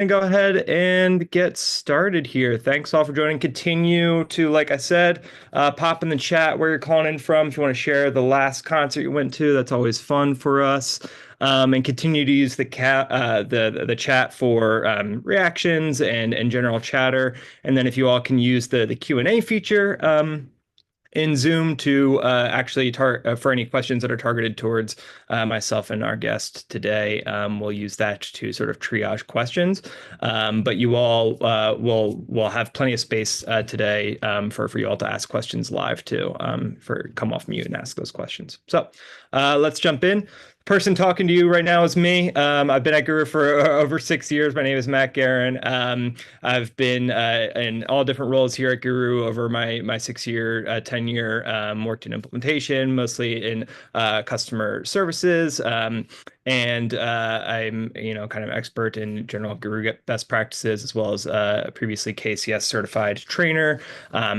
And go ahead and get started here. Thanks all for joining. Continue to, like I said, pop in the chat where you're calling in from. If you want to share the last concert you went to, that's always fun for us. And continue to use the chat for reactions and general chatter. And then if you all can use the Q&A feature, in Zoom to actually for any questions that are targeted towards myself and our guest today. We'll use that to sort of triage questions. But you all will have plenty of space today for you all to ask questions live too. For come off mute and ask those questions. So let's jump in. Person talking to you right now is me. I've been at Guru for over 6 years. My name is Matt Guerin. I've been in all different roles here at Guru over my 6 year tenure. Worked in implementation, mostly in customer services, and I'm kind of expert in general Guru best practices, as well as previously KCS certified trainer,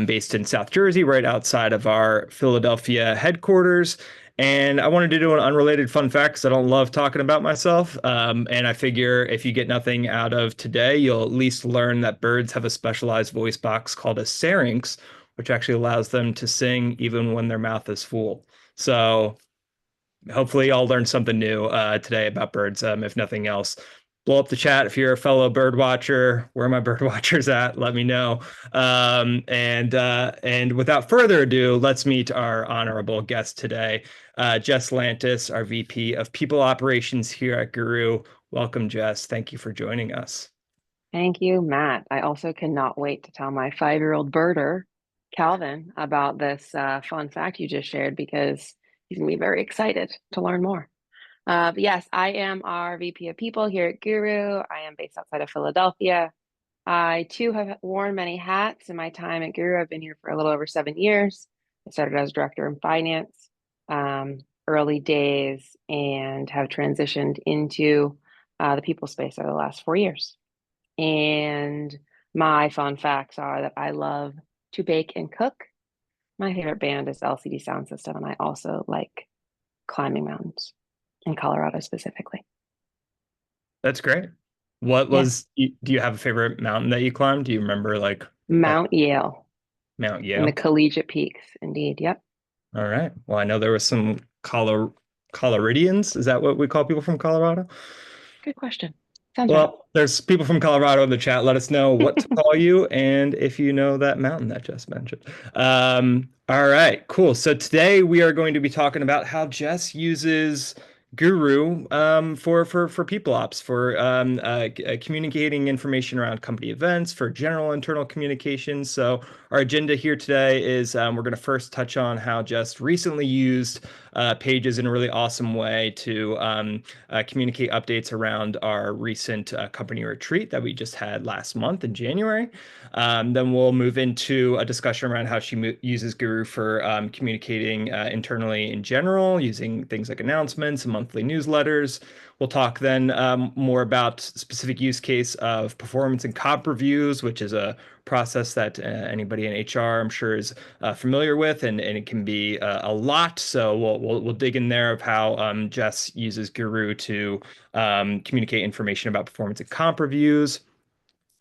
based in South Jersey, right outside of our Philadelphia headquarters. And I wanted to do an unrelated fun fact because I don't love talking about myself. And I figure if you get nothing out of today, you'll at least learn that birds have a specialized voice box called a syrinx, which actually allows them to sing even when their mouth is full. So hopefully I'll learn something new today about birds, if nothing else. Blow up the chat if you're a fellow bird watcher. Where are my bird watchers at? Let me know. And without further ado, let's meet our honorable guest today, Jess Lantis, our VP of People Operations here at Guru. Welcome, Jess. Thank you for joining us. Thank you, Matt. I also cannot wait to tell my 5-year-old birder, Calvin, about this fun fact you just shared because he's going to be very excited to learn more. But yes, I am our VP of People here at Guru. I am based outside of Philadelphia. I too have worn many hats in my time at Guru. I've been here for a little over 7 years. I started as director in finance, early days, and have transitioned into the people space over the last 4 years. And my fun facts are that I love to bake and cook. My favorite band is LCD Sound System, and I also like climbing mountains in Colorado specifically. That's great. What Yeah, was, do you have a favorite mountain that you climbed? Do you remember like Mount Yale Mount and the Yale? Collegiate Peaks, indeed. Yep. All right. Well, I know there was some Coloridians. Is that what we call people from Colorado? Good question. Sounds right. Well, there's people from Colorado in the chat. Let us know what to call you and if you know that mountain that Jess mentioned. All right, cool. So today we are going to be talking about how Jess uses Guru for people ops, for communicating information around company events, for general internal communications. So our agenda here today is we're going to first touch on how Jess recently used Pages in a really awesome way to communicate updates around our recent company retreat that we just had last month in January. Then we'll move into a discussion around how she uses Guru for communicating internally in general, using things like announcements and monthly newsletters. We'll talk then more about specific use case of performance and comp reviews, which is a process that anybody in HR, I'm sure, is familiar with, and it can be a lot. So we'll dig in there of how Jess uses Guru to communicate information about performance and comp reviews.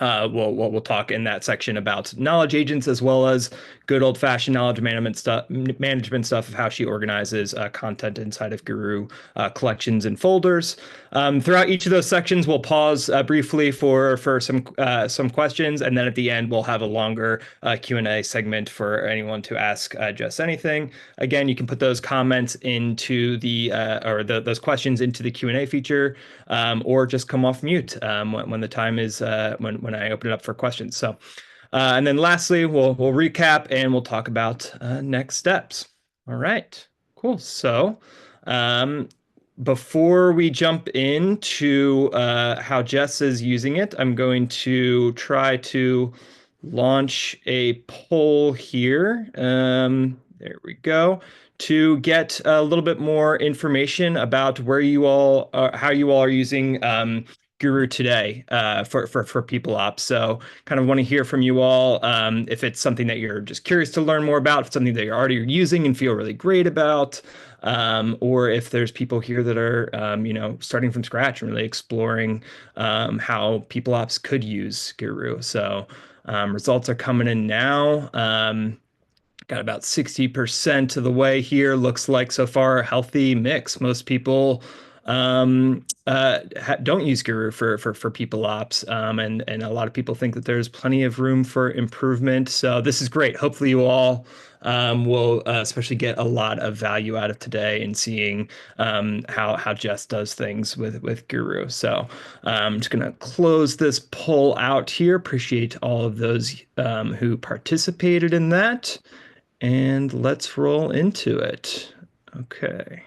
We'll talk in that section about knowledge agents as well as good old fashioned knowledge management stuff of how she organizes content inside of Guru collections and folders. Throughout each of those sections, we'll pause briefly for some questions, and then at the end we'll have a longer Q&A segment for anyone to ask Jess anything. Again, you can put those comments into those questions into the Q&A feature, or just come off mute when the time is when I open it up for questions. So, and then lastly, we'll recap and we'll talk about next steps. All right, cool. So, before we jump into how Jess is using it, I'm going to try to launch a poll here. There we go. To get a little bit more information about where you all are, how you all are using Guru today for people ops. So kind of want to hear from you all if it's something that you're just curious to learn more about, if it's something that you're already using and feel really great about, or if there's people here that are starting from scratch and really exploring how people ops could use Guru. So results are coming in now. Got about 60% of the way here. Looks like so far a healthy mix. Most people don't use Guru for people ops, and a lot of people think that there's plenty of room for improvement. So this is great. Hopefully, you all will especially get a lot of value out of today and seeing how Jess does things with Guru. So I'm just gonna close this poll out here. Appreciate all of those who participated in that. And let's roll into it. Okay.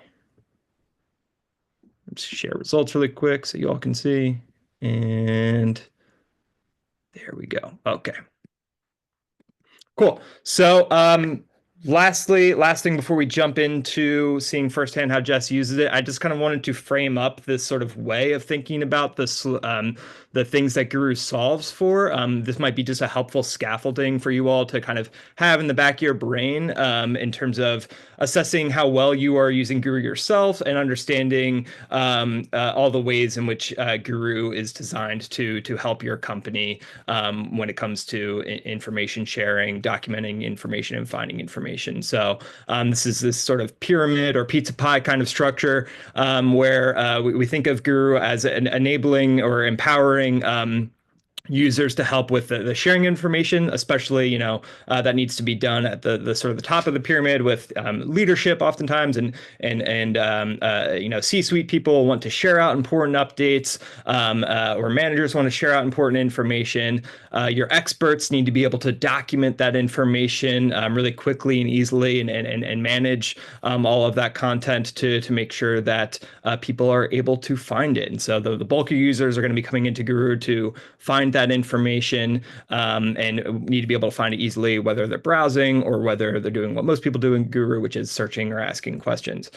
Let's share results really quick so you all can see. And there we go. Okay. Cool. So, last thing before we jump into seeing firsthand how Jess uses it, I just kind of wanted to frame up this sort of way of thinking about the things that Guru solves for. This might be just a helpful scaffolding for you all to kind of have in the back of your brain in terms of assessing how well you are using Guru yourself and understanding all the ways in which Guru is designed to help your company when it comes to information sharing, documenting information, and finding information. So this is this sort of pyramid or pizza pie kind of structure where we think of Guru as an enabling or empowering users to help with the sharing information, especially that needs to be done at the sort of the top of the pyramid with leadership oftentimes and C-suite people want to share out important updates or managers want to share out important information. Your experts need to be able to document that information really quickly and easily and manage all of that content to make sure that people are able to find it. And so the bulk of users are going to be coming into Guru to find that information and need to be able to find it easily, whether they're browsing or whether they're doing what most people do in Guru, which is searching or asking questions.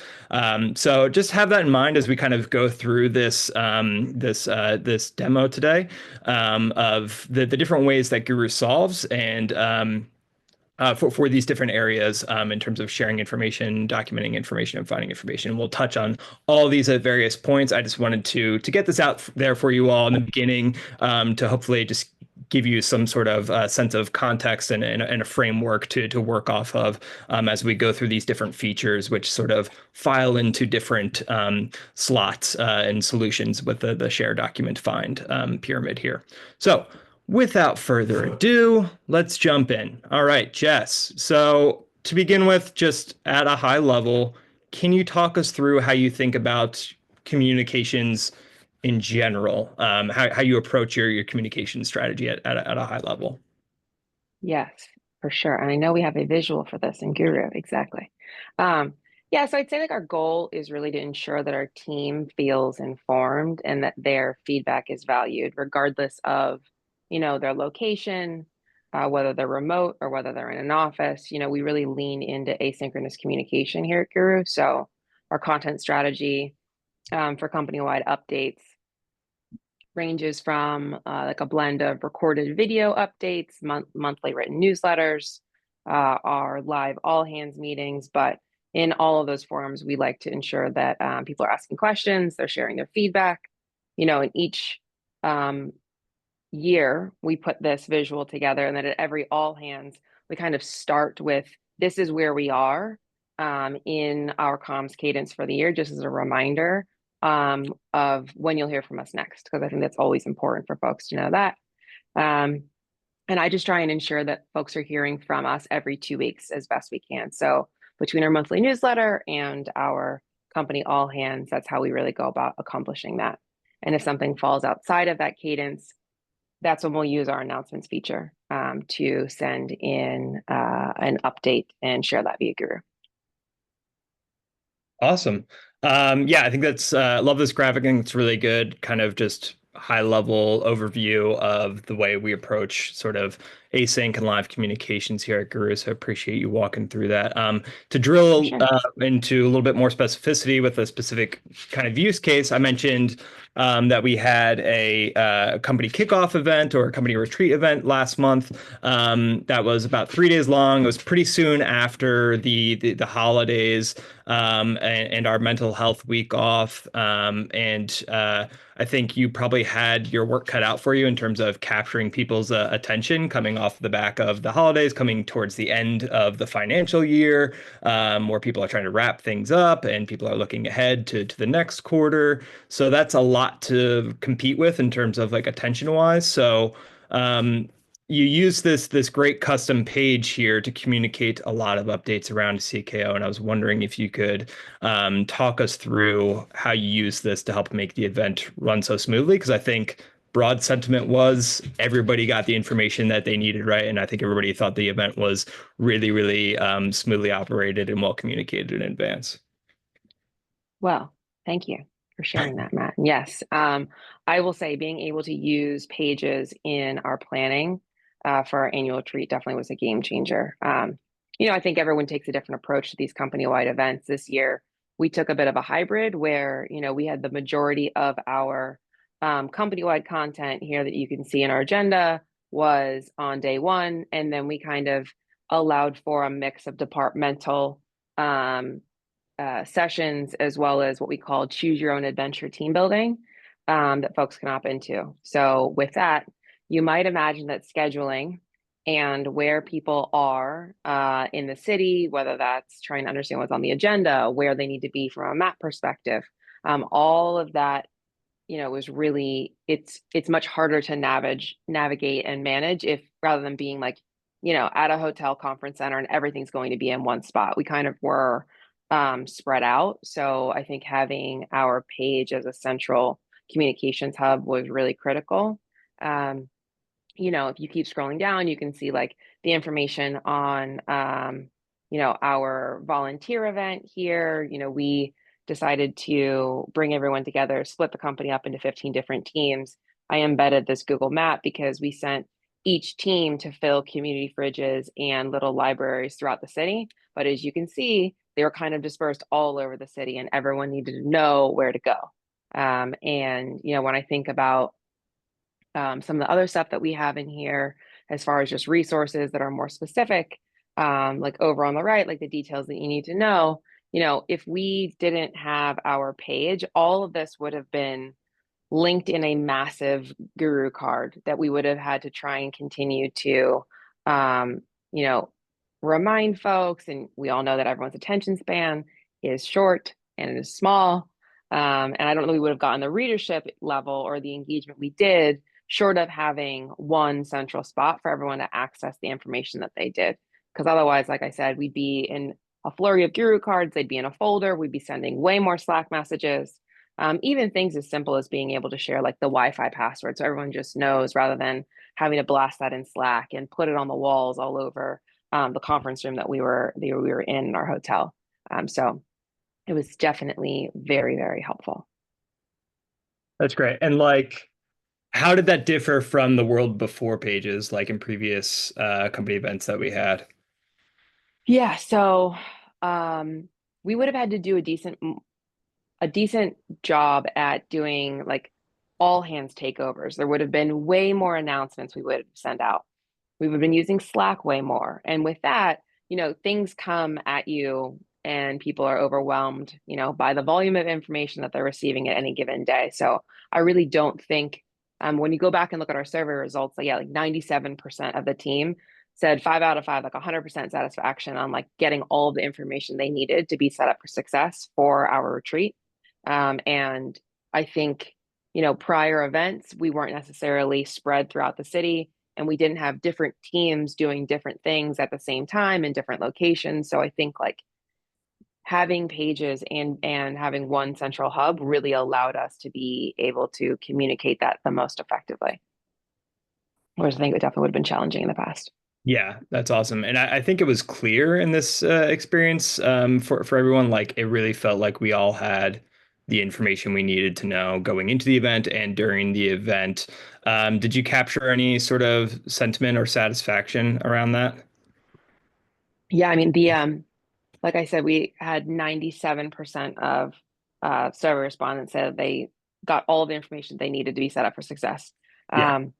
So just have that in mind as we kind of go through this demo today of the different ways that Guru solves and for these different areas in terms of sharing information, documenting information, and finding information. We'll touch on all these at various points. I just wanted to get this out there for you all in the beginning to hopefully just give you some sort of sense of context and a framework to work off of as we go through these different features, which sort of file into different slots and solutions with the share document find pyramid here. So without further ado, let's jump in. All right, Jess. So to begin with, just at a high level, can you talk us through how you think about communications in general, how you approach your communication strategy at a high level? Yes, for sure. And I know we have a visual for this in Guru, exactly. Um, yeah, so I'd say like our goal is really to ensure that our team feels informed and that their feedback is valued, regardless of, their location, whether they're remote or whether they're in an office. We really lean into asynchronous communication here at Guru. So our content strategy for company-wide updates ranges from like a blend of recorded video updates, monthly written newsletters, our live all hands meetings. But in all of those forums, we like to ensure that people are asking questions, they're sharing their feedback. In each year, we put this visual together, and then at every all hands, we kind of start with this is where we are in our comms cadence for the year, just as a reminder of when you'll hear from us next, because I think that's always important for folks to know that. And I just try and ensure that folks are hearing from us every 2 weeks as best we can. So between our monthly newsletter and our company all hands, that's how we really go about accomplishing that. And if something falls outside of that cadence, that's when we'll use our announcements feature to send in an update and share that via Guru. Awesome. Yeah, I think that's love this graphic. I think it's really good, kind of just high level overview of the way we approach sort of async and live communications here at Guru. So I appreciate you walking through that. To For drill sure. into a little bit more specificity with a specific kind of use case, I mentioned that we had a company kickoff event or a company retreat event last month that was about 3 days long. It was pretty soon after the holidays and our mental health week off. And I think you probably had your work cut out for you in terms of capturing people's attention coming off the back of the holidays, coming towards the end of the financial year, where people are trying to wrap things up and people are looking ahead to the next quarter. So that's a lot to compete with in terms of like attention wise. So um, you use this great custom page here to communicate a lot of updates around CKO, and I was wondering if you could talk us through how you use this to help make the event run so smoothly. Because I think broad sentiment was everybody got the information that they needed, right? And I think everybody thought the event was really smoothly operated and well communicated in advance. Well, thank you for sharing that, Matt. Yes, I will say being able to use pages in our planning for our annual retreat definitely was a game changer. I think everyone takes a different approach to these company-wide events. This year, we took a bit of a hybrid where, we had the majority of our company-wide content here that you can see in our agenda was on day one, and then we kind of allowed for a mix of departmental um, sessions as well as what we call choose your own adventure team building that folks can opt into. So with that, you might imagine that scheduling and where people are in the city, whether that's trying to understand what's on the agenda, where they need to be from a map perspective, all of that was really it's much harder to navigate and manage if rather than being like at a hotel conference center and everything's going to be in one spot. We kind of were spread out. So I think having our page as a central communications hub was really critical. um, if you keep scrolling down, you can see like the information on, our volunteer event here. We decided to bring everyone together, split the company up into 15 different teams. I embedded this Google map because we sent each team to fill community fridges and little libraries throughout the city. But as you can see, they were kind of dispersed all over the city and everyone needed to know where to go. And, when I think about some of the other stuff that we have in here, as far as just resources that are more specific, like over on the right, like the details that you need to know. If we didn't have our page, all of this would have been linked in a massive guru card that we would have had to try and continue to, um, you know, remind folks. And we all know that everyone's attention span is short and it is small. And I don't know we would have gotten the readership level or the engagement we did short of having one central spot for everyone to access the information that they did. Because otherwise, like I said, we'd be in a flurry of guru cards, they'd be in a folder, we'd be sending way more Slack messages. Even things as simple as being able to share like the Wi-Fi password so everyone just knows rather than having to blast that in Slack and put it on the walls all over the conference room that we were in our hotel. So it was definitely very helpful. That's great. And like, how did that differ from the world before pages, like in previous company events that we had? Yeah, so um, we would have had to do a decent job at doing like all hands takeovers. There would have been way more announcements we would send out. We would have been using Slack way more. And with that, things come at you and people are overwhelmed, by the volume of information that they're receiving at any given day. So I really don't think when you go back and look at our survey results, like 97% of the team said 5 out of 5, like 100% satisfaction on like getting all the information they needed to be set up for success for our retreat. And I think, prior events, we weren't necessarily spread throughout the city and we didn't have different teams doing different things at the same time in different locations. So I think like having pages and having one central hub really allowed us to be able to communicate that the most effectively. Whereas I think it definitely would have been challenging in the past. Yeah, that's awesome. And I think it was clear in this experience for everyone. Like it really felt like we all had the information we needed to know going into the event and during the event. Did you capture any sort of sentiment or satisfaction around that? Yeah, I mean the like I said, we had 97% of survey respondents said they got all the information they needed to be set up for success. Yeah. Um,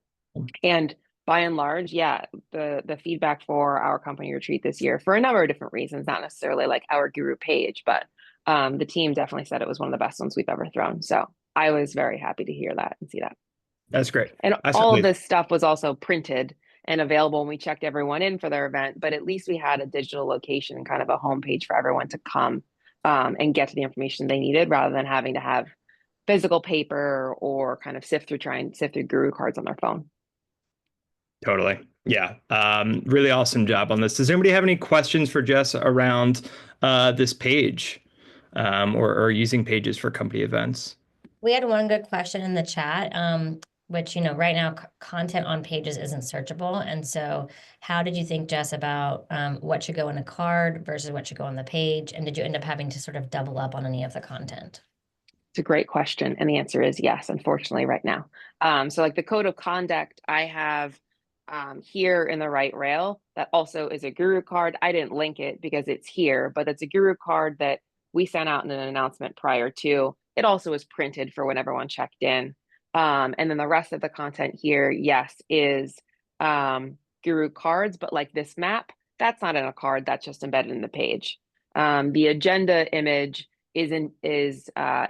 and by and large, yeah, the feedback for our company retreat this year, for a number of different reasons, not necessarily like our guru page, but the team definitely said it was one of the best ones we've ever thrown. So I was very happy to hear that and see that. That's great. And I all of certainly this stuff was also printed and available when we checked everyone in for their event, but at least we had a digital location, kind of a homepage for everyone to come and get to the information they needed rather than having to have physical paper or kind of try and sift through guru cards on their phone. totally. Yeah. Really awesome job on this. Does anybody have any questions for Jess around this page or using pages for company events? We had one good question in the chat, which, right now content on pages isn't searchable. And so how did you think, Jess, about what should go in a card versus what should go on the page? And did you end up having to sort of double up on any of the content? It's a great question. And the answer is yes, unfortunately, right now. So, like the code of conduct, I have here in the right rail that also is a guru card. I didn't link it because it's here, but it's a guru card that we sent out in an announcement prior to. It also was printed for when everyone checked in. And then the rest of the content here, yes, is guru cards, but like this map, that's not in a card, that's just embedded in the page. The agenda image is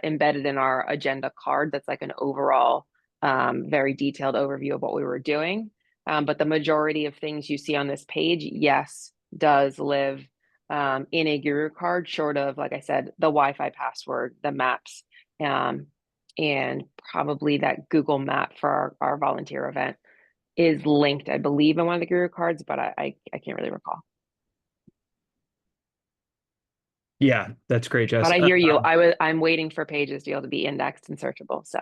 embedded in our agenda card. That's like an overall, very detailed overview of what we were doing. But the majority of things you see on this page, yes, does live in a guru card, short of, like I said, the Wi-Fi password, the maps, and probably that Google map for our volunteer event is linked, I believe, in one of the guru cards, but I can't really recall. Yeah, that's great, But Jess. I hear you. I'm waiting for pages to be able to be indexed and searchable. So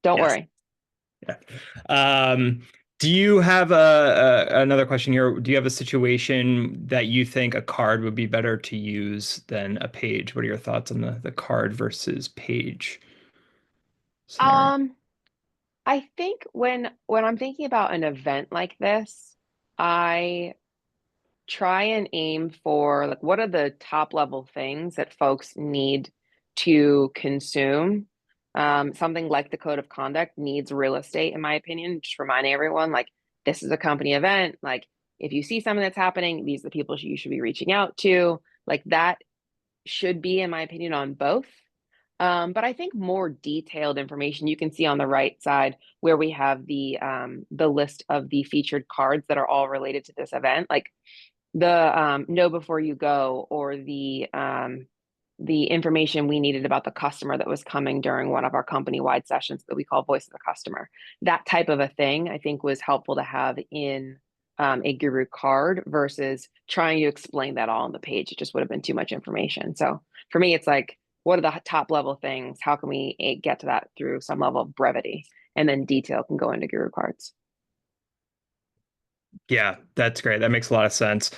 don't Yes. worry. Yeah. Do you have another question here? Do you have a situation that you think a card would be better to use than a page? What are your thoughts on the card versus page scenario? Um, I think when I'm thinking about an event like this, I try and aim for like what are the top level things that folks need to consume. Something like the code of conduct needs real estate, in my opinion. Just reminding everyone, like, this is a company event. Like, if you see something that's happening, these are the people you should be reaching out to. Like, that should be, in my opinion, on both. But I think more detailed information you can see on the right side where we have the list of the featured cards that are all related to this event. Like, the know before you go, or the information we needed about the customer that was coming during one of our company-wide sessions that we call Voice of the Customer. That type of a thing, I think, was helpful to have in a guru card versus trying to explain that all on the page. It just would have been too much information. So for me, it's like, what are the top level things? How can we get to that through some level of brevity? And then detail can go into guru cards. Yeah, that's great. That makes a lot of sense.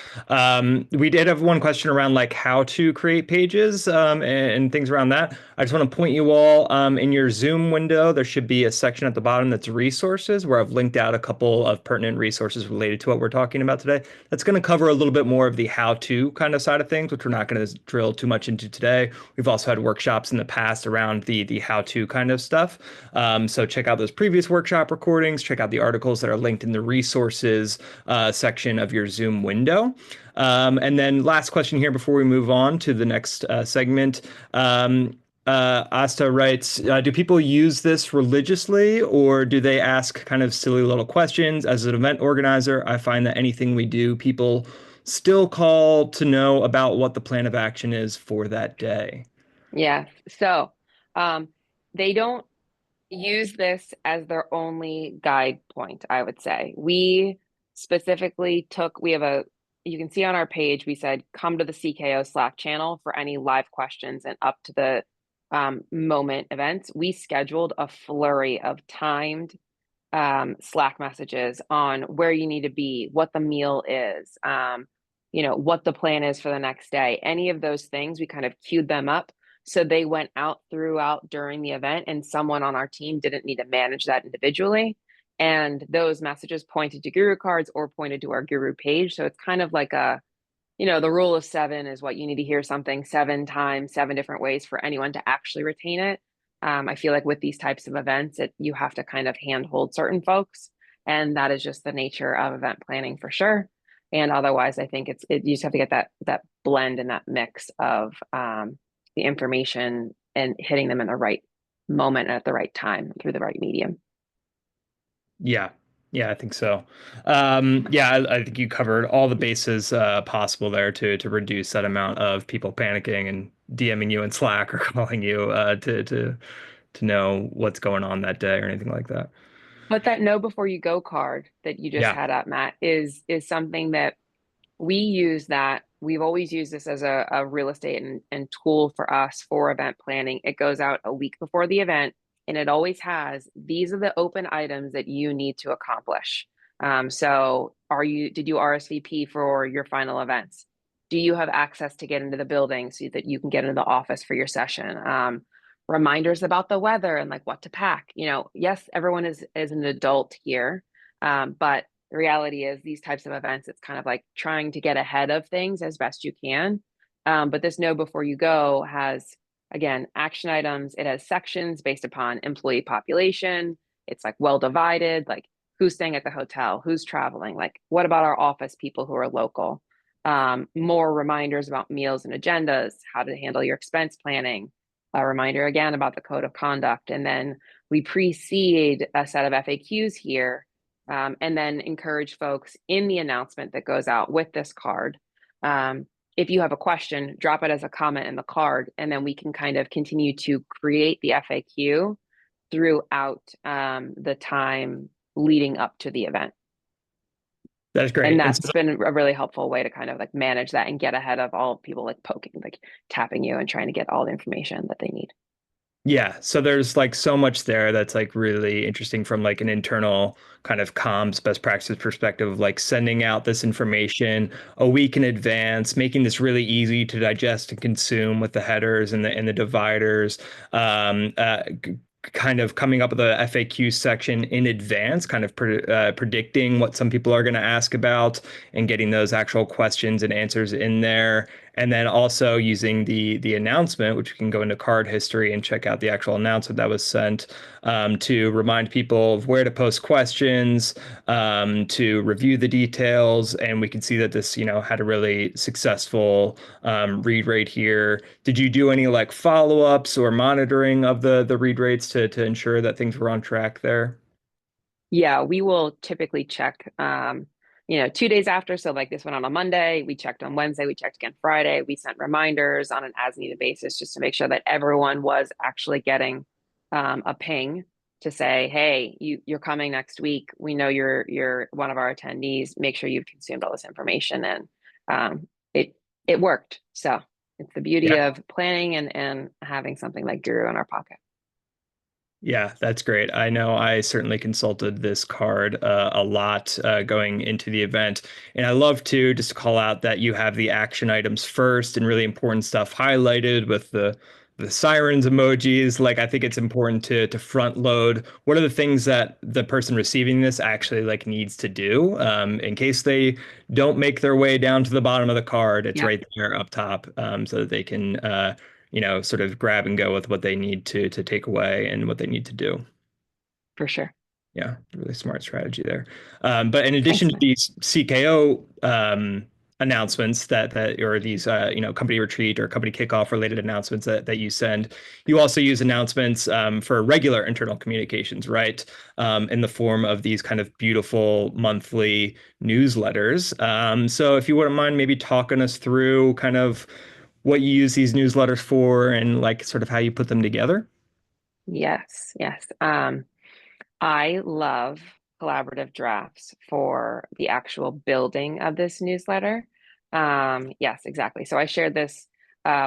We did have one question around like how to create pages and things around that. I just want to point you all in your Zoom window. There should be a section at the bottom that's resources where I've linked out a couple of pertinent resources related to what we're talking about today. That's going to cover a little bit more of the how-to kind of side of things, which we're not going to drill too much into today. We've also had workshops in the past around the how-to kind of stuff. So check out those previous workshop recordings. Check out the articles that are linked in the resources section of your Zoom window. And then last question here before we move on to the next segment. Asta writes, do people use this religiously or do they ask kind of silly little questions? As an event organizer, I find that anything we do, people still call to know about what the plan of action is for that day. Yeah. So they don't use this as their only guide point, I would say. We specifically we have you can see on our page, we said, come to the CKO Slack channel for any live questions and up to the moment events. We scheduled a flurry of timed Slack messages on where you need to be, what the meal is, what the plan is for the next day. Any of those things, we kind of queued them up. So they went out throughout during the event, and someone on our team didn't need to manage that individually. And those messages pointed to Guru cards or pointed to our Guru page. So it's kind of like the rule of seven is what you need to hear something 7 times, 7 different ways for anyone to actually retain it. I feel like with these types of events, you have to kind of handhold certain folks, and that is just the nature of event planning for sure. And otherwise, I think you just have to get that blend and that mix of the information and hitting them in the right moment at the right time through the right medium. Yeah. Yeah, I think so. Yeah, I think you covered all the bases possible there to reduce that amount of people panicking and DMing you in Slack or calling you to know what's going on that day or anything like that. But that know before you go card that you just Yeah. had up, Matt, is something that we use. That we've always used this as a real estate and tool for us for event planning. It goes out a week before the event, and it always has, these are the open items that you need to accomplish. So did you RSVP for your final events? Do you have access to get into the building so that you can get into the office for your session? Reminders about the weather and like what to pack. Yes, everyone is an adult here, but the reality is these types of events, it's kind of like trying to get ahead of things as best you can. But this know before you go has, again, action items. It has sections based upon employee population. It's like well divided, like who's staying at the hotel, who's traveling, like what about our office people who are local. More reminders about meals and agendas, how to handle your expense planning, a reminder again about the code of conduct. And then we precede a set of FAQs here, and then encourage folks in the announcement that goes out with this card. If you have a question, drop it as a comment in the card, and then we can kind of continue to create the FAQ throughout the time leading up to the event. That's And great. And so that's been a really helpful way to kind of like manage that and get ahead of all people like poking, like tapping you and trying to get all the information that they need. yeah, so there's like so much there that's like really interesting from like an internal kind of comms best practices perspective of like sending out this information a week in advance, making this really easy to digest and consume with the headers and the dividers. Um, uh, Kind of coming up with a FAQ section in advance, kind of predicting what some people are going to ask about and getting those actual questions and answers in there. And then also using the announcement, which you can go into card history and check out the actual announcement that was sent, to remind people of where to post questions, to review the details. And we can see that this, had a really successful read rate here. Did you do any like follow-ups or monitoring of the read rates to ensure that things were on track there? Yeah, we will typically check, 2 days after. So like this went on Monday, we checked on Wednesday, we checked again Friday. We sent reminders on an as needed basis just to make sure that everyone was actually getting a ping to say, hey, you're coming next week. We know you're one of our attendees. Make sure you've consumed all this information. And it worked. So it's the beauty Yeah. of planning and having something like Guru in our pocket. Yeah, that's great. I know I certainly consulted this card a lot going into the event. And I love to just call out that you have the action items first and really important stuff highlighted with the sirens emojis. Like I think it's important to front load what are the things that the person receiving this actually like needs to do. In case they don't make their way down to the bottom of the card, it's Yeah, right there up top, so that they can sort of grab and go with what they need to take away and what they need to do. for sure. Yeah, really smart strategy there. But in addition Thanks, to man. these CKO announcements that or these company retreat or company kickoff related announcements that you send, you also use announcements for regular internal communications, right? In the form of these kind of beautiful monthly newsletters. So if you wouldn't mind maybe talking us through kind of what you use these newsletters for and like sort of how you put them together. Yes, yes. I love collaborative drafts for the actual building of this newsletter. Yes, exactly. So I shared this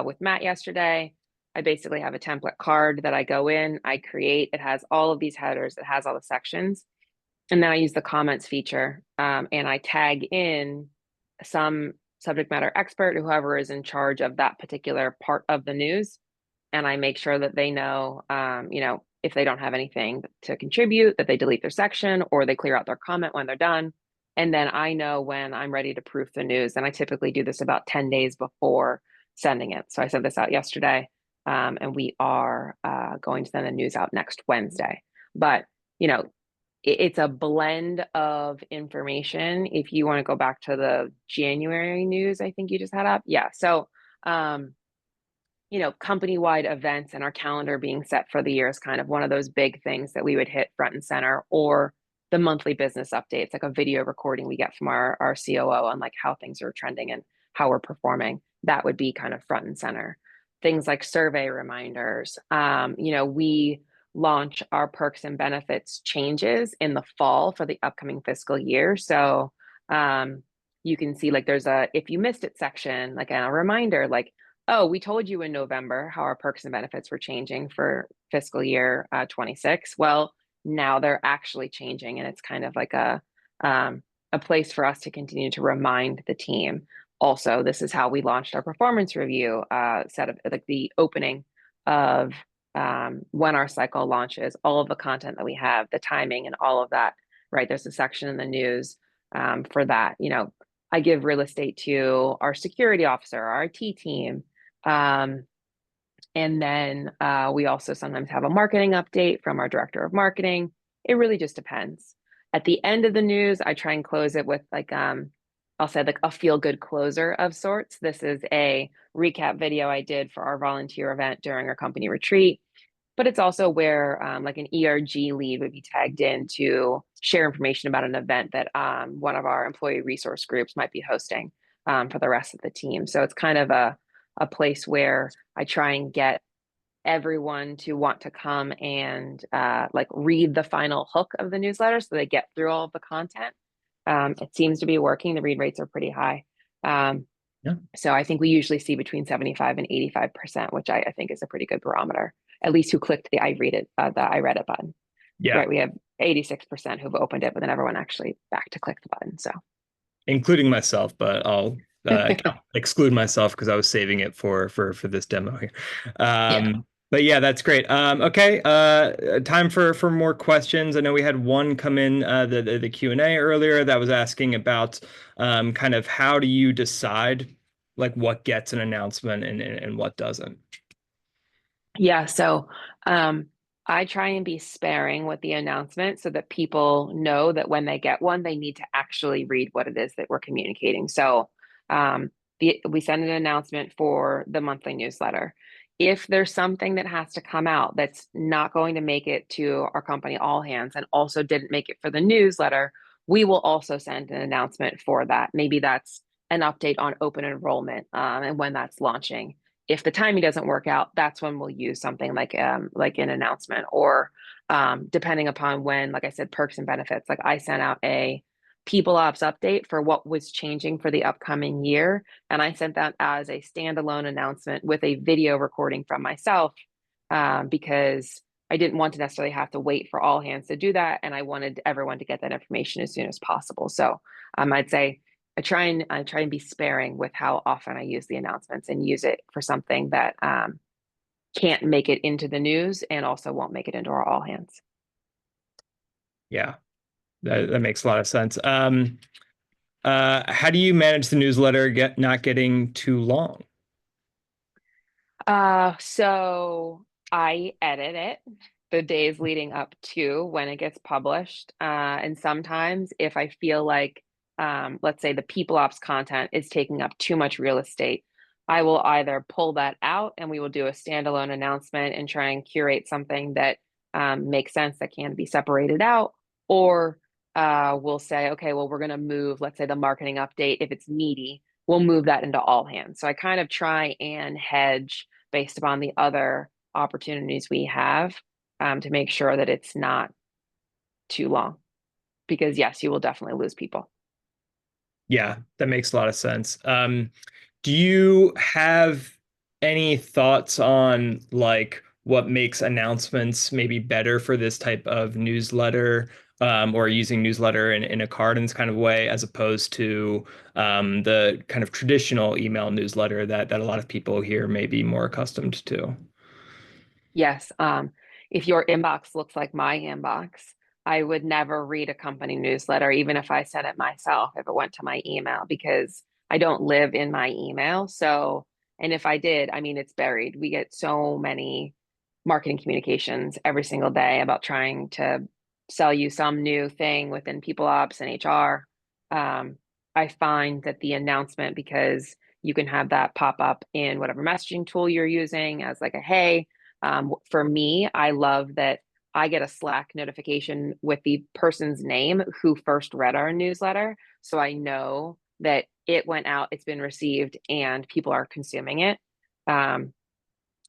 with Matt yesterday. I basically have a template card that I go in, I create. It has all of these headers, it has all the sections. And then I use the comments feature, and I tag in some subject matter expert, whoever is in charge of that particular part of the news, and I make sure that they know, if they don't have anything to contribute, that they delete their section or they clear out their comment when they're done. And then I know when I'm ready to proof the news. And I typically do this about 10 days before sending it. So I sent this out yesterday. and we are going to send the news out next Wednesday. But, you know, it's a blend of information. If you want to go back to the January news, I think you just had up. Yeah. So, you know, company-wide events and our calendar being set for the year is kind of one of those big things that we would hit front and center, or the monthly business updates, like a video recording we get from our COO on like how things are trending and how we're performing. That would be kind of front and center. Things like survey reminders. You know, we launch our perks and benefits changes in the fall for the upcoming fiscal year. So you can see like there's a if you missed it section, like a reminder, like, oh, we told you in November how our perks and benefits were changing for fiscal year 26. Well, now they're actually changing, and it's kind of like a place for us to continue to remind the team. Also, this is how we launched our performance review set of like the opening of when our cycle launches, all of the content that we have, the timing, and all of that. Right, there's a section in the news for that. You know, I give real estate to our security officer, our IT team. And then we also sometimes have a marketing update from our director of marketing. It really just depends. At the end of the news, I try and close it with like, I'll say like a feel good closer of sorts. This is a recap video I did for our volunteer event during our company retreat. But it's also where like an ERG lead would be tagged in to share information about an event that one of our employee resource groups might be hosting for the rest of the team. So it's kind of a place where I try and get everyone to want to come and like read the final hook of the newsletter so they get through all of the content. It seems to be working. The read rates are pretty high. Yeah. So I think we usually see between 75 and 85%, which I think is a pretty good barometer, at least who clicked the I read it button. Yeah. Right. We have 86% who've opened it, but then everyone actually back to click the button. So Including myself, but I'll exclude myself because I was saving it for this demo here. yeah. But yeah, that's great. Okay, time for more questions. I know we had one come in the Q&A earlier that was asking about kind of how do you decide like what gets an announcement and what doesn't. Yeah. So I try and be sparing with the announcement so that people know that when they get one, they need to actually read what it is that we're communicating. So we send an announcement for the monthly newsletter. If there's something that has to come out that's not going to make it to our company all hands and also didn't make it for the newsletter, we will also send an announcement for that. Maybe that's an update on open enrollment and when that's launching. If the timing doesn't work out, that's when we'll use something like an announcement, or depending upon when, like I said, perks and benefits. Like I sent out a people ops update for what was changing for the upcoming year, and I sent that as a standalone announcement with a video recording from myself because I didn't want to necessarily have to wait for all hands to do that, and I wanted everyone to get that information as soon as possible. So I'd say I try and be sparing with how often I use the announcements and use it for something that can't make it into the news and also won't make it into our all hands. Yeah, that makes a lot of sense. How do you manage the newsletter not getting too long? So I edit it the days leading up to when it gets published. And sometimes if I feel like, let's say the people ops content is taking up too much real estate, I will either pull that out and we will do a standalone announcement and try and curate something that makes sense that can be separated out, or we'll say, okay, well, we're going to move, let's say the marketing update, if it's meaty, we'll move that into all hands. So I kind of try and hedge based upon the other opportunities we have to make sure that it's not too long. Because yes, you will definitely lose people. Yeah, that makes a lot of sense. Do you have any thoughts on like what makes announcements maybe better for this type of newsletter, or using newsletter in a cardin's kind of way, as opposed to the kind of traditional email newsletter that a lot of people here may be more accustomed to? Yes. If your inbox looks like my inbox, I would never read a company newsletter, even if I sent it myself, if it went to my email, because I don't live in my email. So And if I did, I mean, it's buried. We get so many marketing communications every single day about trying to sell you some new thing within people ops and HR. Um, I find that the announcement, because you can have that pop up in whatever messaging tool you're using as like a hey. For me, I love that I get a Slack notification with the person's name who first read our newsletter. So I know that it went out, it's been received, and people are consuming it. Um,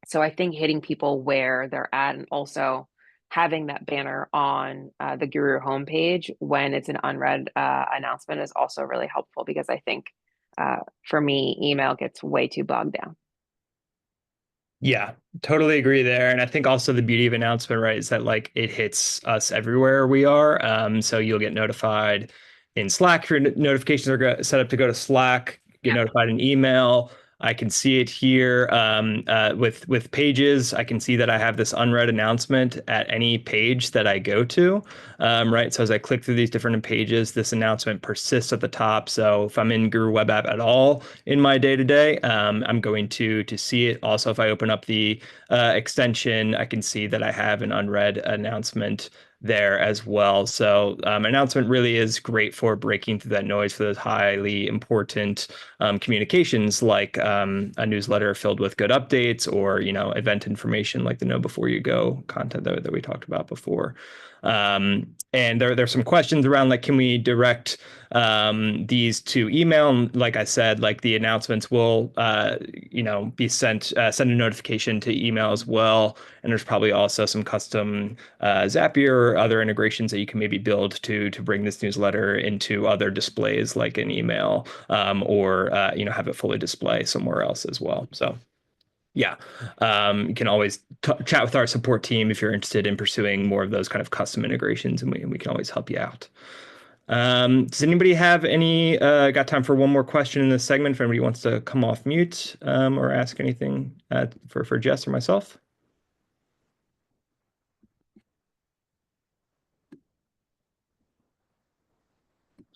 so I think hitting people where they're at, and also having that banner on the Guru homepage when it's an unread announcement is also really helpful, because I think for me, email gets way too bogged down. Yeah, totally agree there. And I think also the beauty of announcement, right, is that like it hits us everywhere we are. So you'll get notified in Slack if your notifications are set up to go to Slack, get Yeah. notified in email. I can see it here with pages. I can see that I have this unread announcement at any page that I go to, right? So as I click through these different pages, this announcement persists at the top. So if I'm in Guru Web App at all in my day to day, I'm going to see it. Also, if I open up the extension, I can see that I have an unread announcement there as well. So announcement really is great for breaking through that noise for those highly important communications, like a newsletter filled with good updates, or event information like the know before you go content that we talked about before. And there's some questions around, like, can we direct these to email? And like I said, like the announcements will be send a notification to email as well. And there's probably also some custom Zapier or other integrations that you can maybe build to bring this newsletter into other displays, like an email, or have it fully display somewhere else as well. So yeah, you can always chat with our support team if you're interested in pursuing more of those kind of custom integrations, and we can always help you out. Does anybody have got time for one more question in this segment? If anybody wants to come off mute or ask anything for Jess or myself?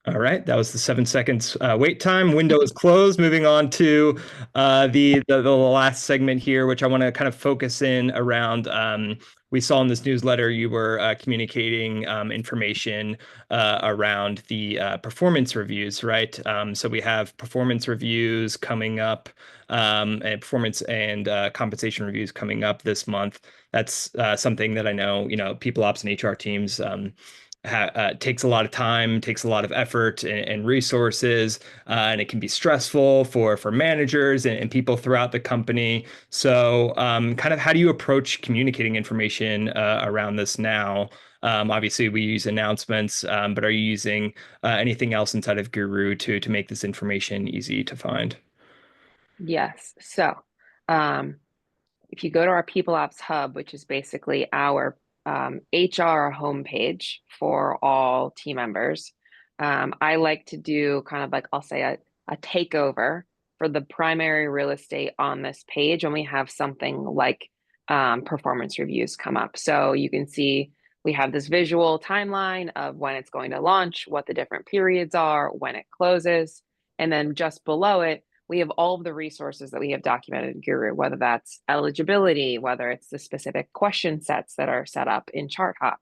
All right, that was the 7 seconds wait time. Window is closed. Moving on to the last segment here, which I want to kind of focus in around. We saw in this newsletter you were communicating information around the performance reviews, right? So we have performance reviews coming up, and performance and compensation reviews coming up this month. That's something that I know, people ops and HR teams takes a lot of time, takes a lot of effort and resources, and it can be stressful for managers and people throughout the company. So, kind of how do you approach communicating information around this now? Obviously, we use announcements, but are you using anything else inside of Guru to make this information easy to find? Yes. So, if you go to our People Ops Hub, which is basically our HR homepage for all team members, I like to do kind of like, I'll say a takeover for the primary real estate on this page when we have something like performance reviews come up. So you can see we have this visual timeline of when it's going to launch, what the different periods are, when it closes, and then just below it, we have all of the resources that we have documented in Guru, whether that's eligibility, whether it's the specific question sets that are set up in ChartHop,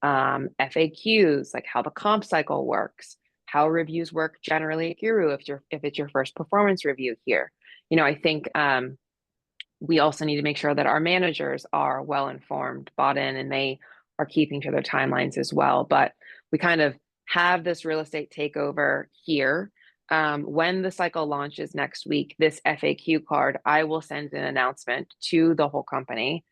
FAQs, like how the comp cycle works, how reviews work generally at Guru if it's your first performance review here. I think we also need to make sure that our managers are well informed, bought in, and they are keeping to their timelines as well. But we kind of have this real estate takeover here. When the cycle launches next week, this FAQ card, I will send an announcement to the whole company,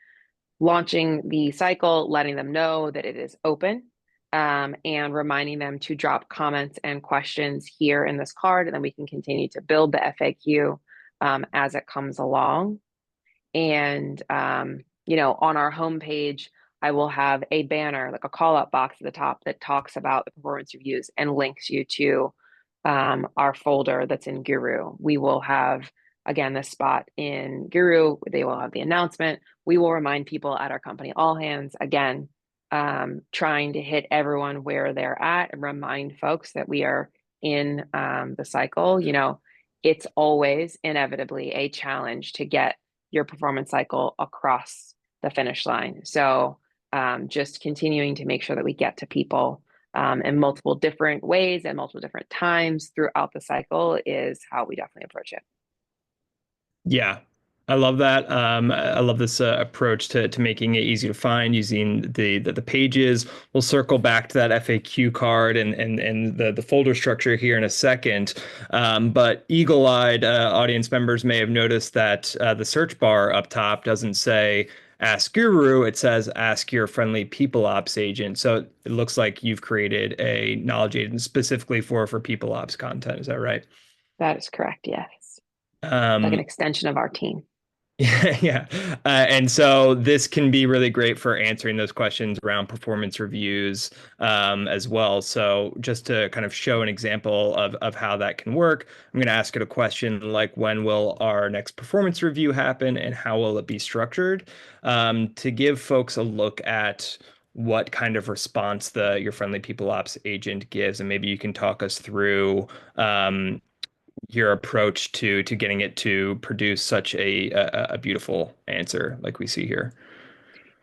launching the cycle, letting them know that it is open, and reminding them to drop comments and questions here in this card. And then we can continue to build the FAQ as it comes along. And, on our homepage, I will have a banner, like a call out box at the top that talks about the performance reviews and links you to our folder that's in Guru. We will have, again, this spot in Guru. They will have the announcement. We will remind people at our company all hands, again, trying to hit everyone where they're at and remind folks that we are in the cycle. it's always inevitably a challenge to get your performance cycle across the finish line. So just continuing to make sure that we get to people in multiple different ways and multiple different times throughout the cycle is how we definitely approach it. Yeah, I love that. I love this approach to making it easy to find using the pages. We'll circle back to that FAQ card and the folder structure here in a second. But eagle-eyed audience members may have noticed that the search bar up top doesn't say Ask Guru, it says Ask Your Friendly People Ops Agent. So it looks like you've created a knowledge agent specifically for People Ops content. Is that right? That is correct. Yes. Like an Um, extension of our team. Yeah, yeah. And so this can be really great for answering those questions around performance reviews as well. So just to kind of show an example of how that can work, I'm going to ask it a question like, when will our next performance review happen and how will it be structured? To give folks a look at what kind of response the your friendly people ops agent gives, and maybe you can talk us through your approach to getting it to produce such a beautiful answer like we see here.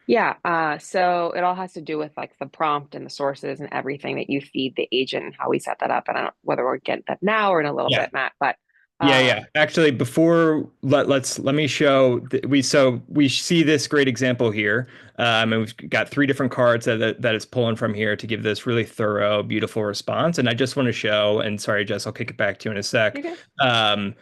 Yeah, so it all has to do with like the prompt and the sources and everything that you feed the agent and how we set that up. And I don't know whether we'll get that now or in a little Yeah. bit, Matt, but Yeah, yeah. Actually, before let me show we see this great example here, and we've got three different cards that it's pulling from here to give this really thorough, beautiful response. And I just want to show, and sorry, Jess, I'll kick it back to you in a you're sec. good. Um,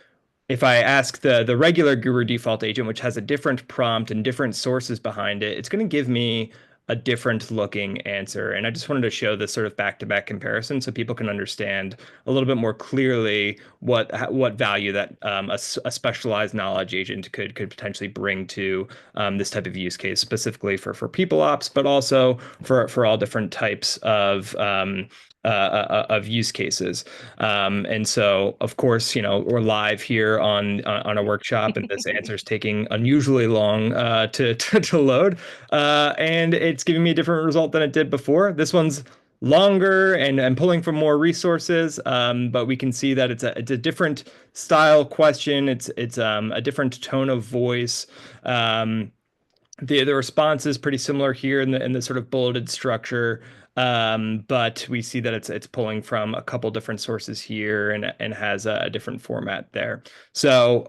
if I ask the regular Guru default agent, which has a different prompt and different sources behind it, it's going to give me a different looking answer. And I just wanted to show this sort of back-to-back comparison so people can understand a little bit more clearly what value that a specialized knowledge agent could potentially bring to this type of use case, specifically for people ops, but also for all different types of use cases. And so, of course, we're live here on a workshop, and this answer is taking unusually long to load, and it's giving me a different result than it did before. This one's longer and pulling from more resources, but we can see that it's a different style question. It's a different tone of voice. The response is pretty similar here in the sort of bulleted structure, but we see that it's pulling from a couple different sources here and has a different format there. So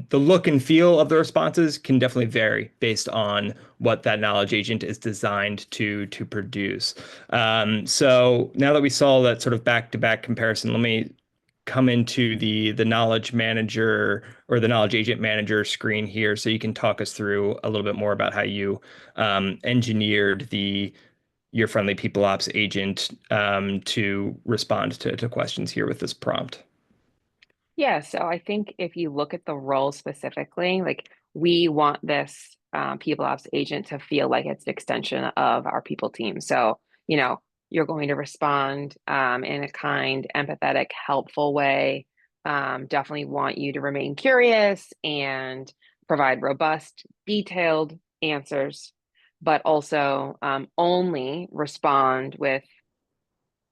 the look and feel of the responses can definitely vary based on what that knowledge agent is designed to produce. So now that we saw that sort of back-to-back comparison, let me come into the knowledge manager or the knowledge agent manager screen here so you can talk us through a little bit more about how you engineered the your friendly people ops agent to respond to questions here with this prompt. Yeah, so I think if you look at the role specifically, like we want this people ops agent to feel like it's an extension of our people team. So, you know, you're going to respond in a kind, empathetic, helpful way. Definitely want you to remain curious and provide robust, detailed answers, but also only respond with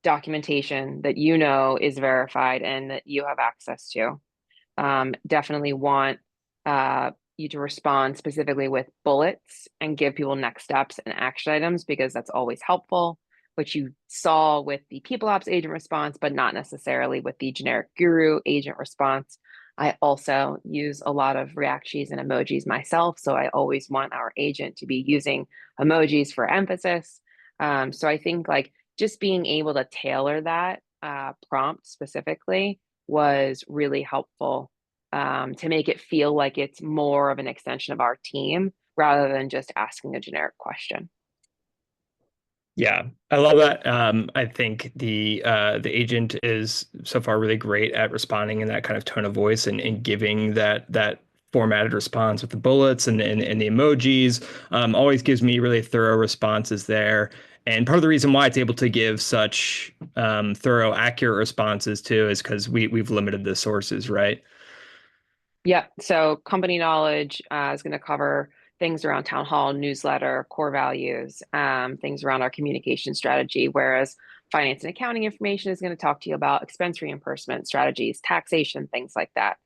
documentation that you know is verified and that you have access to. Definitely want you to respond specifically with bullets and give people next steps and action items because that's always helpful, which you saw with the people ops agent response, but not necessarily with the generic guru agent response. I also use a lot of reactions and emojis myself, so I always want our agent to be using emojis for emphasis. So I think like just being able to tailor that prompt specifically was really helpful to make it feel like it's more of an extension of our team rather than just asking a generic question. Yeah, I love that. I think the agent is so far really great at responding in that kind of tone of voice and giving that formatted response with the bullets and the emojis. Always gives me really thorough responses there. And part of the reason why it's able to give such thorough, accurate responses too is because we've limited the sources, right? Yep. So company knowledge is going to cover things around town hall, newsletter, core values, things around our communication strategy, whereas finance and accounting information is going to talk to you about expense reimbursement strategies, taxation, things like that.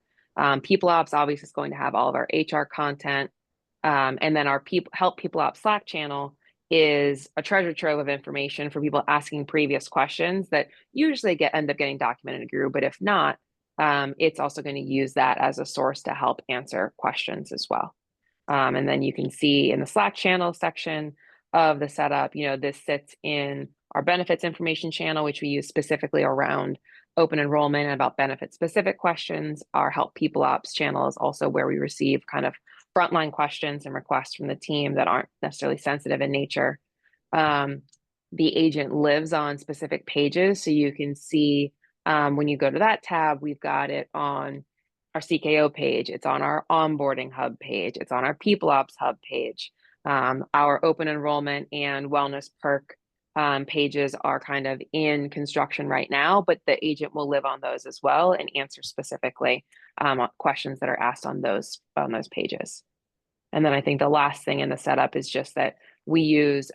People Ops obviously is going to have all of our HR content. And then our Help People Ops Slack channel is a treasure trove of information for people asking previous questions that usually end up getting documented in Guru. But if not, it's also going to use that as a source to help answer questions as well. And then you can see in the Slack channel section of the setup, this sits in our benefits information channel, which we use specifically around open enrollment and about benefit specific questions. Our Help People Ops channel is also where we receive kind of frontline questions and requests from the team that aren't necessarily sensitive in nature. The agent lives on specific pages, so you can see when you go to that tab, we've got it on our CKO page, it's on our onboarding hub page, it's on our People Ops hub page. Our open enrollment and wellness perk pages are kind of in construction right now, but the agent will live on those as well and answer specifically questions that are asked on those pages. And then I think the last thing in the setup is just that we use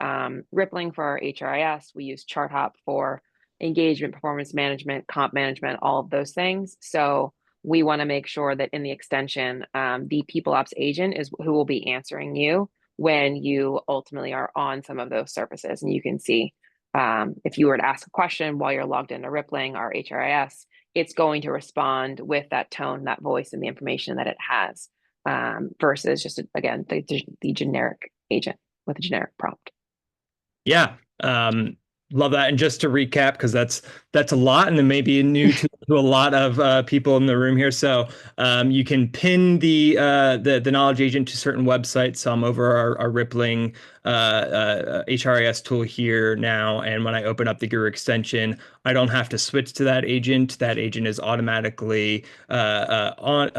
Rippling for our HRIS, we use ChartHop for engagement, performance management, comp management, all of those things. So we want to make sure that in the extension, the People Ops agent is who will be answering you when you ultimately are on some of those services. And you can see if you were to ask a question while you're logged into Rippling, our HRIS, it's going to respond with that tone, that voice, and the information that it has, versus just, again, the generic agent with a generic prompt. Yeah. Love that. And just to recap, because that's a lot, and it may be new to a lot of people in the room here. So you can pin the knowledge agent to certain websites. So I'm over our Rippling HRIS tool here now, and when I open up the Guru extension, I don't have to switch to that agent. That agent is automatically on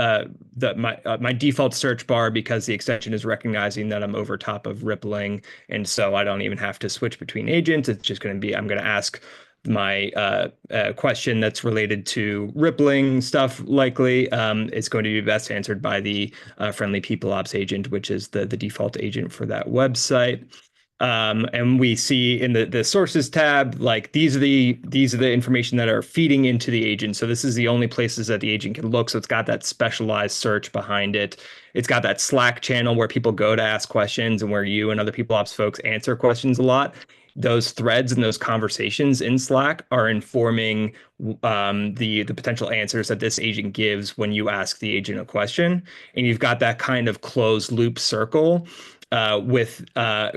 my default search bar, because the extension is recognizing that I'm over top of Rippling, and so I don't even have to switch between agents. It's just going to be, I'm going to ask my question that's related to Rippling stuff. Likely it's going to be best answered by the friendly People Ops agent, which is the default agent for that website. And we see in the sources tab, like these are the information that are feeding into the agent. So this is the only places that the agent can look. So it's got that specialized search behind it. It's got that Slack channel where people go to ask questions and where you and other People Ops folks answer questions a lot. Those threads and those conversations in Slack are informing the potential answers that this agent gives when you ask the agent a question. And you've got that kind of closed loop circle with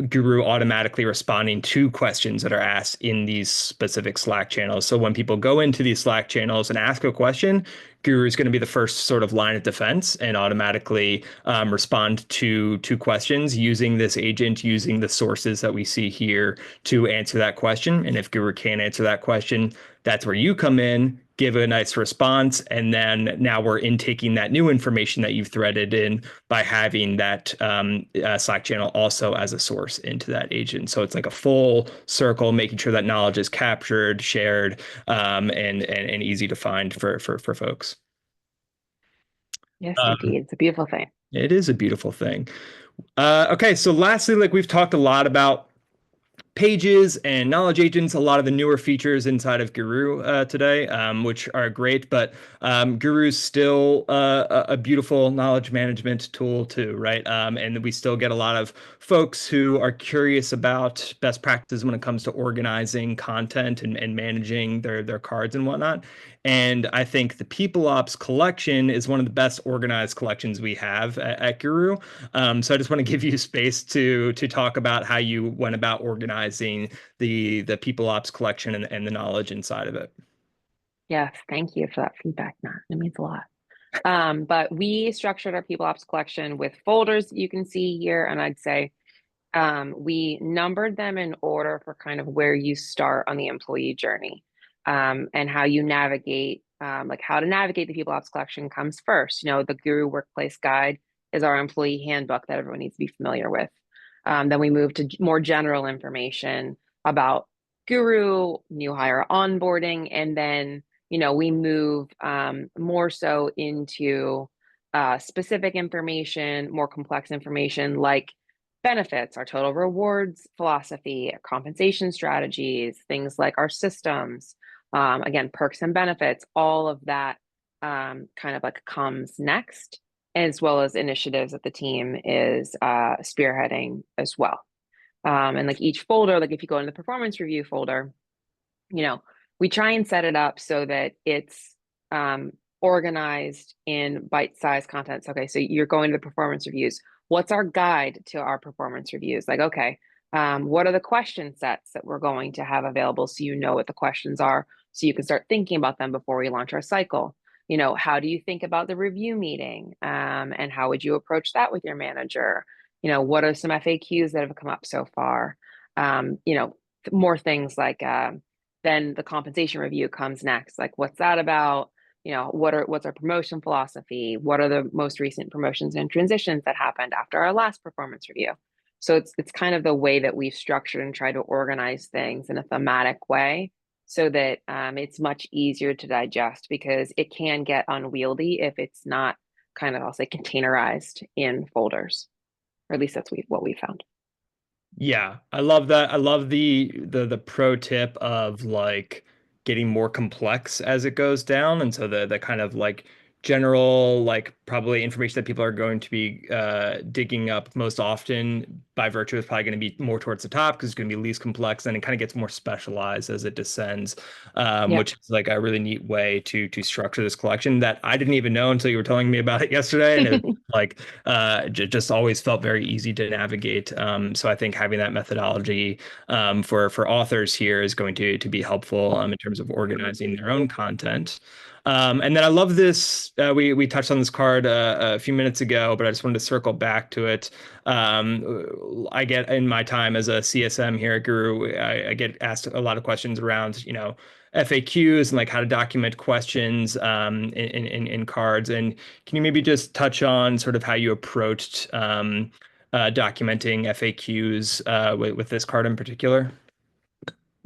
Guru automatically responding to questions that are asked in these specific Slack channels. So when people go into these Slack channels and ask a question, Guru is going to be the first sort of line of defense and automatically respond to questions using this agent, using the sources that we see here to answer that question. And if Guru can't answer that question, that's where you come in, give a nice response, and then now we're intaking that new information that you've threaded in by having that Slack channel also as a source into that agent. So it's like a full circle, making sure that knowledge is captured, shared, and easy to find for folks. Yes, indeed. It's a beautiful thing. It is a beautiful thing. Okay, so lastly, like we've talked a lot about pages and knowledge agents, a lot of the newer features inside of Guru today, which are great, but Guru's still a beautiful knowledge management tool too, right? And we still get a lot of folks who are curious about best practices when it comes to organizing content and managing their cards and whatnot. And I think the People Ops collection is one of the best organized collections we have at Guru. So I just want to give you space to talk about how you went about organizing the People Ops collection and the knowledge inside of it. Yes, thank you for that feedback, Matt. It means a lot. But we structured our People Ops collection with folders that you can see here, and I'd say we numbered them in order for kind of where you start on the employee journey, and how you navigate, like how to navigate the People Ops collection comes first. The Guru Workplace Guide is our employee handbook that everyone needs to be familiar with. Then we move to more general information about Guru, new hire onboarding, and then we move more so into specific information, more complex information like benefits, our total rewards philosophy, compensation strategies, things like our systems, again, perks and benefits, all of that kind of like comes next, as well as initiatives that the team is spearheading as well. And like each folder, like if you go into the performance review folder, we try and set it up so that it's organized in bite-sized contents. Okay, so you're going to the performance reviews. What's our guide to our performance reviews? Like, okay, what are the question sets that we're going to have available so you know what the questions are, so you can start thinking about them before we launch our cycle. How do you think about the review meeting? And how would you approach that with your manager? What are some FAQs that have come up so far? More things like then the compensation review comes next. Like, what's that about? What's our promotion philosophy? What are the most recent promotions and transitions that happened after our last performance review? So it's kind of the way that we've structured and tried to organize things in a thematic way so that it's much easier to digest, because it can get unwieldy if it's not kind of, I'll say, containerized in folders, or at least that's what we found. Yeah, I love that. I love the pro tip of like getting more complex as it goes down. And so the kind of like general, like probably information that people are going to be digging up most often by virtue is probably going to be more towards the top because it's going to be least complex, and it kind of gets more specialized as it descends, Yeah. which is like a really neat way to structure this collection that I didn't even know until you were telling me about it yesterday. And it like just always felt very easy to navigate. So I think having that methodology for authors here is going to be helpful in terms of organizing their own content. And then I love this. We touched on this card a few minutes ago, but I just wanted to circle back to it. I get in my time as a CSM here at Guru, I get asked a lot of questions around, FAQs and like how to document questions in cards. And can you maybe just touch on sort of how you approached documenting FAQs with this card in particular?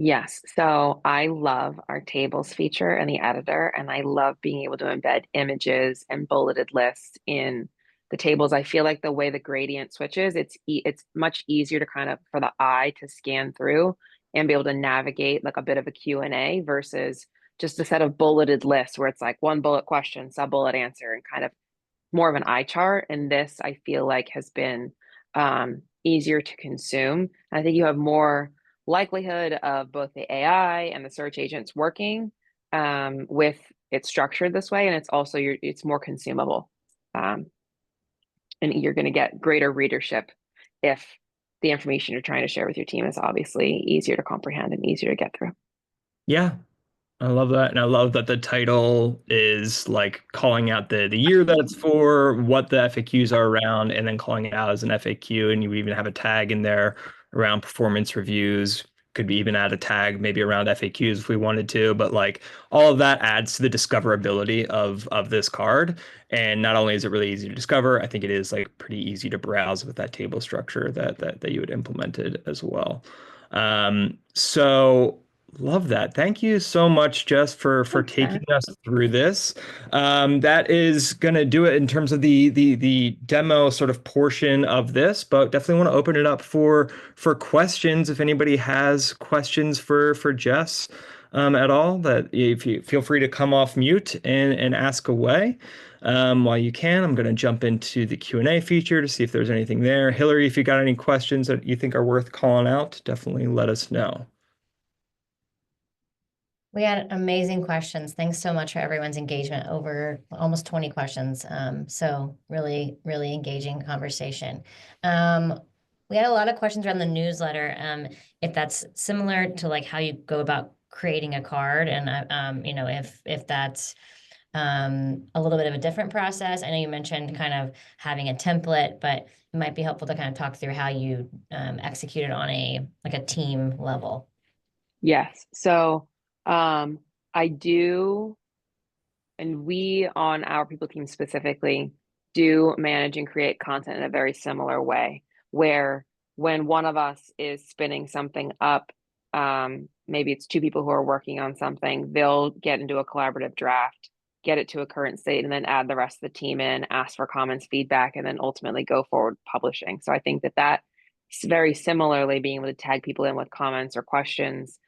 Yes. So I love our tables feature in the editor, and I love being able to embed images and bulleted lists in the tables. I feel like the way the gradient switches, it's much easier to kind of for the eye to scan through and be able to navigate like a bit of a Q&A versus just a set of bulleted lists where it's like one bullet question, sub bullet answer, and kind of more of an eye chart. And this, I feel like, has been easier to consume. I think you have more likelihood of both the AI and the search agents working with it structured this way, and it's also it's more consumable, um, and you're going to get greater readership if the information you're trying to share with your team is obviously easier to comprehend and easier to get through. Yeah, I love that. And I love that the title is like calling out the year that it's for, what the FAQs are around, and then calling it out as an FAQ. And you even have a tag in there around performance reviews. Could be even add a tag maybe around FAQs if we wanted to, but like all of that adds to the discoverability of this card. And not only is it really easy to discover, I think it is like pretty easy to browse with that table structure that you had implemented as well. So love that. Thank you so much, Jess, for Thanks, taking Matt. us through this. That is gonna do it in terms of the demo sort of portion of this, but definitely want to open it up for questions. If anybody has questions for Jess at all, that if you feel free to come off mute and ask away. While you can, I'm going to jump into the Q&A feature to see if there's anything there. Hillary, if you got any questions that you think are worth calling out, definitely let us know. We had amazing questions. Thanks so much for everyone's engagement, over almost 20 questions. So really, really engaging conversation. We had a lot of questions around the newsletter. If that's similar to like how you go about creating a card, and if that's a little bit of a different process. I know you mentioned kind of having a template, but it might be helpful to kind of talk through how you execute it on a team level. Yes. So I do, and we on our people team specifically do manage and create content in a very similar way, where when one of us is spinning something up, maybe it's two people who are working on something, they'll get into a collaborative draft, get it to a current state, and then add the rest of the team in, ask for comments, feedback, and then ultimately go forward publishing. So I think that very similarly being able to tag people in with comments or questions,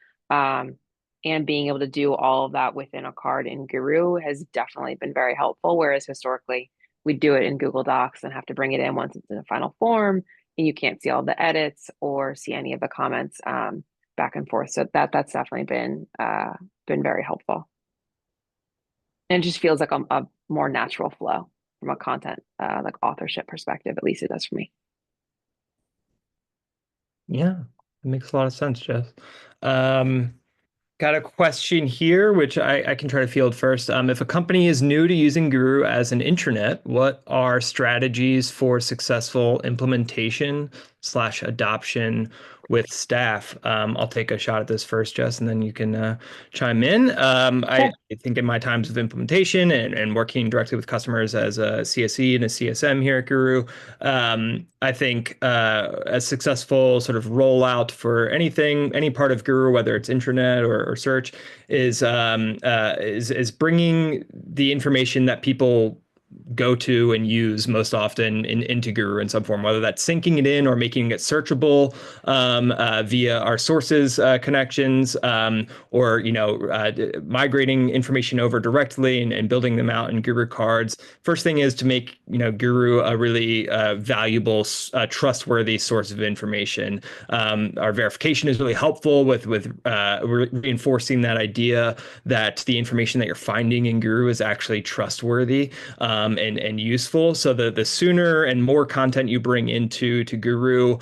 and being able to do all of that within a card in Guru has definitely been very helpful. Whereas historically, we do it in Google Docs and have to bring it in once it's in a final form, and you can't see all the edits or see any of the comments back and forth. So that's definitely been very helpful, and it just feels like a more natural flow from a content like authorship perspective. At least it does for me. Yeah, it makes a lot of sense, Jess. Um, Got a question here, which I can try to field first. If a company is new to using Guru as an intranet, what are strategies for successful implementation slash adoption with staff? I'll take a shot at this first, Jess, and then you can chime in. Sure. I think in my times of implementation and working directly with customers as a CSE and a CSM here at Guru, I think a successful sort of rollout for anything, any part of Guru, whether it's intranet or search, is bringing the information that people go to and use most often into Guru in some form, whether that's syncing it in or making it searchable via our sources connections, or migrating information over directly and building them out in Guru cards. First thing is to make Guru a really valuable, trustworthy source of information. Our verification is really helpful with reinforcing that idea that the information that you're finding in Guru is actually trustworthy and useful. So the sooner and more content you bring into Guru,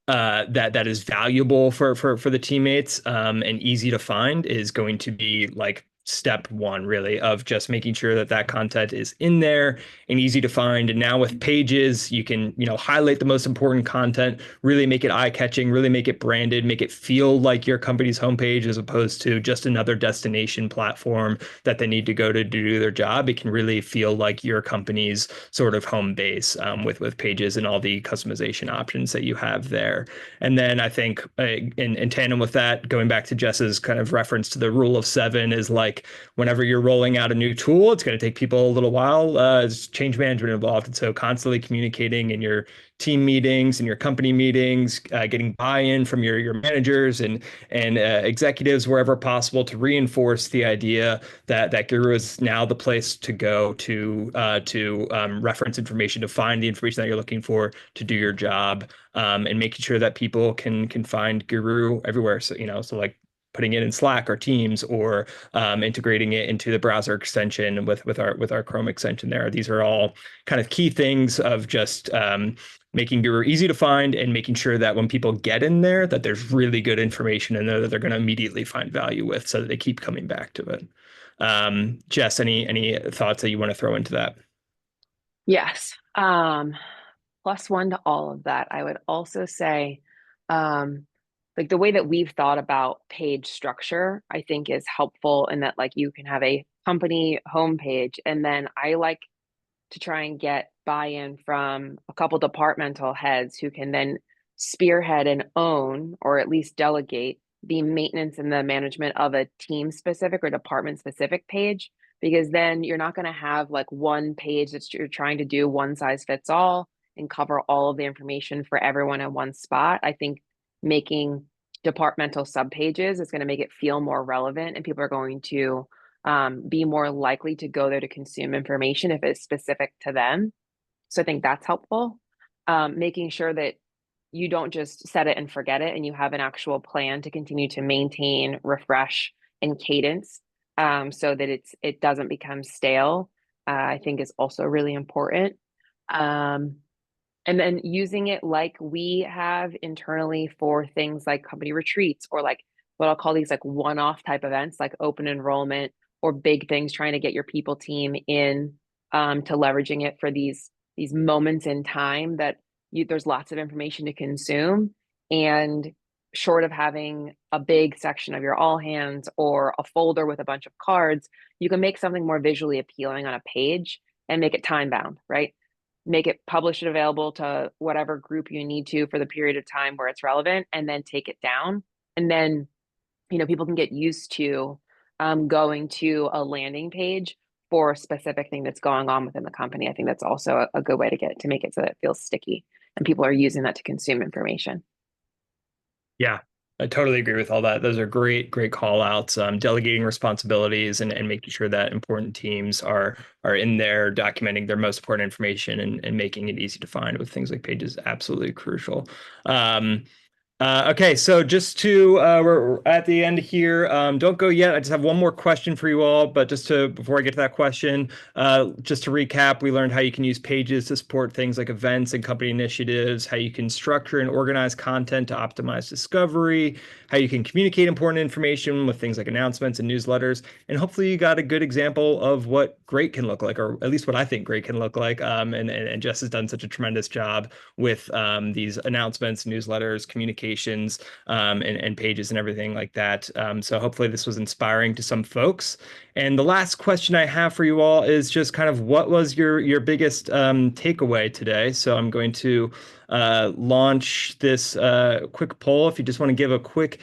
that is valuable for the teammates and easy to find is going to be like step one, really, of just making sure that that content is in there and easy to find. And now with pages, you can highlight the most important content, really make it eye-catching, really make it branded, make it feel like your company's homepage as opposed to just another destination platform that they need to go to do their job. It can really feel like your company's sort of home base with pages and all the customization options that you have there. And then I think in tandem with that, going back to Jess's kind of reference to the rule of seven, is like whenever you're rolling out a new tool, it's going to take people a little while. There's change management involved. And so constantly communicating in your team meetings and your company meetings, getting buy-in from your managers and executives wherever possible to reinforce the idea that Guru is now the place to go to reference information, to find the information that you're looking for to do your job, and making sure that people can find Guru everywhere. So so like putting it in Slack or Teams or integrating it into the browser extension with our Chrome extension there. These are all kind of key things of just making Guru easy to find and making sure that when people get in there, that there's really good information in there that they're going to immediately find value with, so that they keep coming back to it. Jess, any thoughts that you want to throw into that? Yes. Plus one to all of that. I would also say, like the way that we've thought about page structure, I think is helpful in that like you can have a company homepage, and then I like to try and get buy-in from a couple departmental heads who can then spearhead and own, or at least delegate, the maintenance and the management of a team specific or department specific page. Because then you're not going to have like one page that you're trying to do one size fits all and cover all of the information for everyone in one spot. I think making departmental subpages is going to make it feel more relevant, and people are going to be more likely to go there to consume information if it's specific to them. So I think that's helpful. Making sure that you don't just set it and forget it, and you have an actual plan to continue to maintain, refresh, and cadence, so that it doesn't become stale. I think is also really important. Um, and then using it like we have internally for things like company retreats, or like what I'll call these like one-off type events, like open enrollment or big things, trying to get your people team in, to leveraging it for these moments in time that there's lots of information to consume. And short of having a big section of your all hands or a folder with a bunch of cards, you can make something more visually appealing on a page and make it time bound, right? Make it, publish it available to whatever group you need to for the period of time where it's relevant, and then take it down. And then people can get used to going to a landing page for a specific thing that's going on within the company. I think that's also a good way to make it so that it feels sticky and people are using that to consume information. Yeah, I totally agree with all that. Those are great call outs. Delegating responsibilities and making sure that important teams are in there documenting their most important information and making it easy to find with things like pages, absolutely crucial. Okay, so just to we're at the end here. Don't go yet. I just have one more question for you all, but just to before I get to that question, just to recap, we learned how you can use pages to support things like events and company initiatives, how you can structure and organize content to optimize discovery, how you can communicate important information with things like announcements and newsletters, and hopefully you got a good example of what great can look like, or at least what I think great can look like. And Jess has done such a tremendous job with these announcements, newsletters, communications, and pages and everything like that. So hopefully this was inspiring to some folks. And the last question I have for you all is just kind of what was your biggest takeaway today? So I'm going to launch this quick poll. If you just want to give a quick